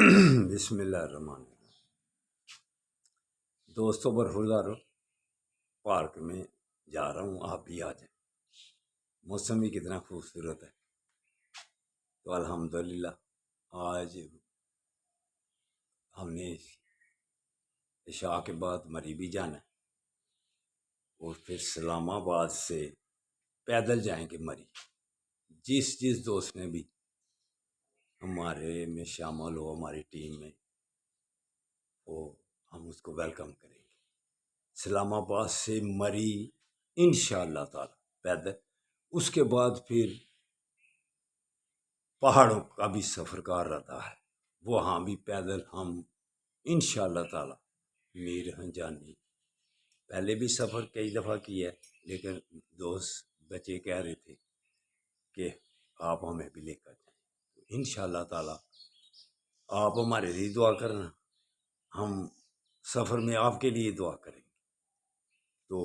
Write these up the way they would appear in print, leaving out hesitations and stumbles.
بسم اللہ الرحمن الرحیم۔ دوستوں برخوردارو، پارک میں جا رہا ہوں، آپ بھی آ جائیں۔ موسم بھی کتنا خوبصورت ہے، تو الحمدللہ آج ہم نے عشاء کے بعد مری بھی جانا ہے اور پھر اسلام آباد سے پیدل جائیں گے مری۔ جس دوست نے بھی ہمارے میں شامل ہو، ہماری ٹیم میں وہ، ہم اس کو ویلکم کریں گے۔ اسلام آباد سے مری انشاءاللہ تعالی پیدل، اس کے بعد پھر پہاڑوں کا بھی سفر کار رہتا ہے، وہاں بھی پیدل ہم انشاءاللہ تعالی میر ہنجانی پہلے بھی سفر کئی دفعہ کیا ہے، لیکن دوست بچے کہہ رہے تھے کہ آپ ہمیں بھی لے کر جائیں۔ انشاءاللہ تعالی آپ ہمارے لیے دعا کرنا، ہم سفر میں آپ کے لیے دعا کریں گے۔ تو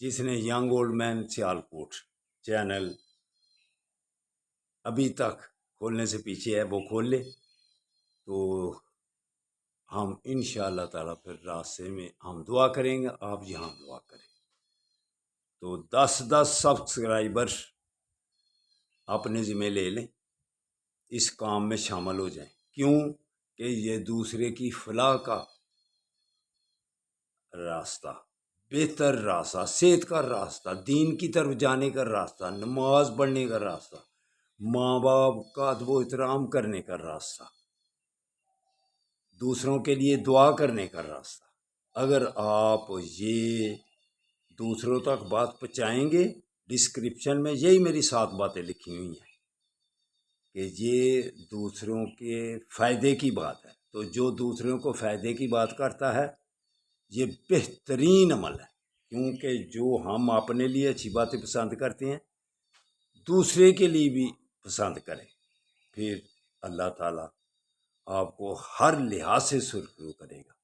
جس نے young old man Sialkot channel ابھی تک کھولنے سے پیچھے ہے، وہ کھول لے، تو ہم انشاءاللہ تعالی پھر راستے میں ہم دعا کریں گے، آپ یہاں دعا کریں۔ تو 10 سبسکرائبر اپنے ذمہ لے لیں، اس کام میں شامل ہو جائیں، کیوں کہ یہ دوسرے کی فلاح کا راستہ، بہتر راستہ، صحت کا راستہ، دین کی طرف جانے کا راستہ، نماز پڑھنے کا راستہ، ماں باپ کا ادب و احترام کرنے کا راستہ، دوسروں کے لیے دعا کرنے کا راستہ۔ اگر آپ یہ دوسروں تک بات پہنچائیں گے، ڈسکرپشن میں یہی میری 7 باتیں لکھی ہوئی ہیں کہ یہ دوسروں کے فائدے کی بات ہے، تو جو دوسروں کو فائدے کی بات کرتا ہے یہ بہترین عمل ہے، کیونکہ جو ہم اپنے لیے اچھی باتیں پسند کرتے ہیں دوسرے کے لیے بھی پسند کریں، پھر اللہ تعالیٰ آپ کو ہر لحاظ سے سرخرو کرے گا۔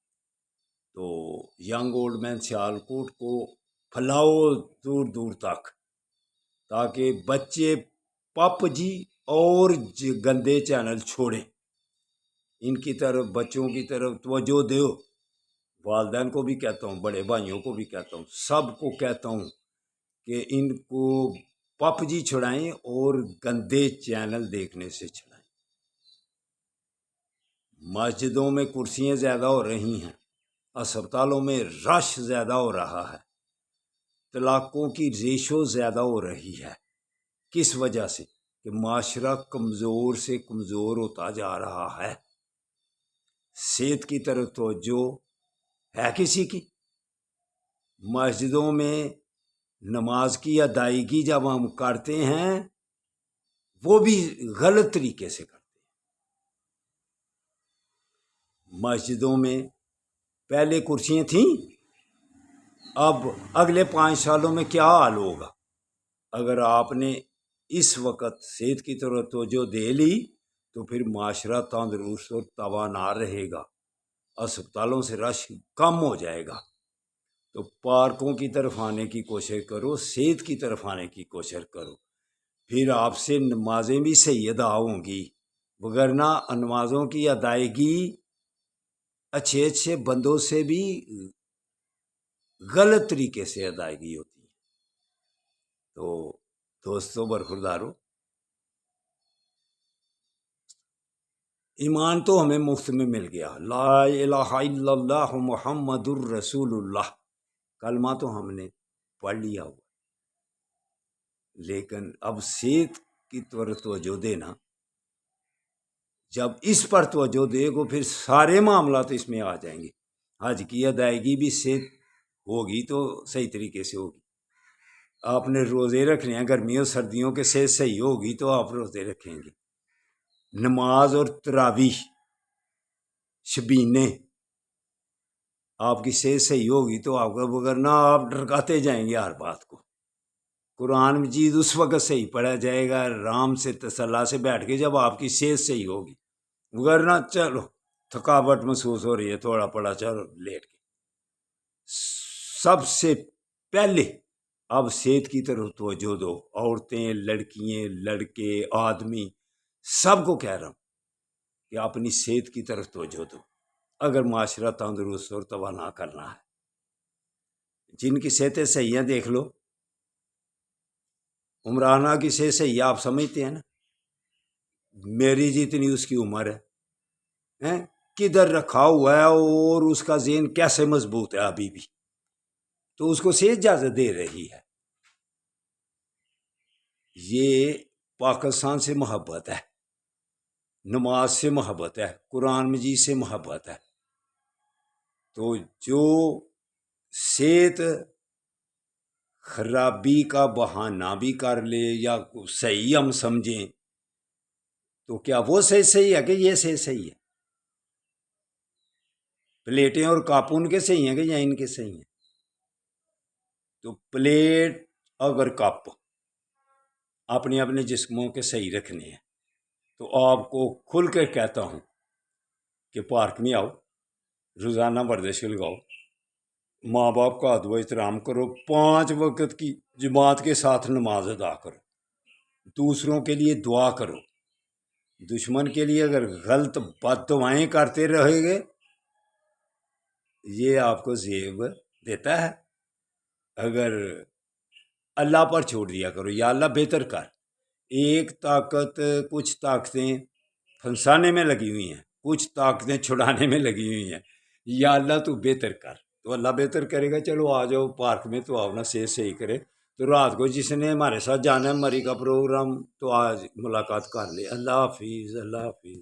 تو ینگ اولڈ مین سیالکوٹ کو پھیلاؤ دور دور تک، تاکہ بچے پپ جی اور گندے چینل چھوڑیں، ان کی طرف بچوں کی طرف توجہ دو۔ والدین کو بھی کہتا ہوں، بڑے بھائیوں کو بھی کہتا ہوں، سب کو کہتا ہوں کہ ان کو پپ جی چھڑائیں اور گندے چینل دیکھنے سے چھڑائیں۔ مسجدوں میں کرسیاں زیادہ ہو رہی ہیں، اسپتالوں میں رش زیادہ ہو رہا ہے، طلاقوں کی ریشو زیادہ ہو رہی ہے۔ کس وجہ سے؟ کہ معاشرہ کمزور سے کمزور ہوتا جا رہا ہے۔ صحت کی طرف توجہ ہے کسی کی؟ مسجدوں میں نماز کی ادائیگی جب ہم کرتے ہیں وہ بھی غلط طریقے سے کرتے ہیں۔ مسجدوں میں پہلے کرسیاں تھیں، اب اگلے 5 سالوں میں کیا حال ہوگا؟ اگر آپ نے اس وقت صحت کی طرف توجہ دے لی تو پھر معاشرہ تندرست اور توانا رہے گا، اسپتالوں سے رش کم ہو جائے گا۔ تو پارکوں کی طرف آنے کی کوشش کرو، صحت کی طرف آنے کی کوشش کرو، پھر آپ سے نمازیں بھی صحیح ادا ہوں گی، وگرنہ نمازوں کی ادائیگی اچھے بندوں سے بھی غلط طریقے سے ادائیگی ہوتی ہے۔ تو دوستوں برخوردارو، ایمان تو ہمیں مفت میں مل گیا، لا الہ الا اللہ محمد الرسول اللہ، کلمہ تو ہم نے پڑھ لیا ہوا، لیکن اب صحت کی طرف توجہ دینا، جب اس پر توجہ دے گو پھر سارے معاملات اس میں آ جائیں گے۔ حج کی ادائیگی بھی صحت ہوگی تو صحیح طریقے سے ہوگی۔ آپ نے روزے رکھنے ہیں، گرمیوں سردیوں کے صحت صحیح ہوگی تو آپ روزے رکھیں گے۔ نماز اور تراویح شبینے آپ کی صحت صحیح ہوگی تو آپ کا، وگرنہ آپ ڈرکاتے جائیں گے ہر بات کو۔ قرآن مجید اس وقت صحیح پڑھا جائے گا آرام سے تسلی سے بیٹھ کے جب آپ کی صحت صحیح ہوگی، وگرنہ چلو تھکاوٹ محسوس ہو رہی ہے، تھوڑا پڑا چلو لیٹ کے۔ سب سے پہلے اب صحت کی طرف توجہ دو، عورتیں، لڑکیاں، لڑکے، آدمی، سب کو کہہ رہا ہوں کہ اپنی صحت کی طرف توجہ دو اگر معاشرہ تندرست اور توانا کرنا ہے۔ جن کی صحتیں صحیح ہیں دیکھ لو، عمرانہ کی صحت صحیح ہے، آپ سمجھتے ہیں نا، میری جتنی اس کی عمر ہے، کدھر رکھا ہوا ہے اور اس کا ذہن کیسے مضبوط ہے ابھی بھی، تو اس کو صحت اجازت دے رہی ہے۔ یہ پاکستان سے محبت ہے، نماز سے محبت ہے، قرآن مجید سے محبت ہے۔ تو جو صحت خرابی کا بہانہ بھی کر لے یا صحیح ہم سمجھیں، تو کیا وہ صحیح ہے کہ یہ صحیح ہے؟ پلیٹیں اور کاپون کے صحیح ہیں کہ یا ان کے صحیح ہیں؟ تو پلیٹ اگر کپ اپنے اپنے جسموں کے صحیح رکھنے ہیں تو آپ کو کھل کے کہتا ہوں کہ پارک میں آؤ، روزانہ ورزش لگاؤ، ماں باپ کا ادب و احترام کرو، 5 وقت کی جماعت کے ساتھ نماز ادا کرو، دوسروں کے لیے دعا کرو۔ دشمن کے لیے اگر غلط بد دعائیں کرتے رہے گے، یہ آپ کو زیب دیتا ہے؟ اگر اللہ پر چھوڑ دیا کرو، یا اللہ بہتر کر، ایک طاقت کچھ طاقتیں پھنسانے میں لگی ہوئی ہیں، کچھ طاقتیں چھڑانے میں لگی ہوئی ہیں، یا اللہ تو بہتر کر، تو اللہ بہتر کرے گا۔ چلو آ جاؤ پارک میں، تو آؤ نا، صحیح کرے تو رات کو جس نے ہمارے ساتھ جانا ہے مری کا پروگرام، تو آج ملاقات کر لے۔ اللہ حافظ، اللہ حافظ۔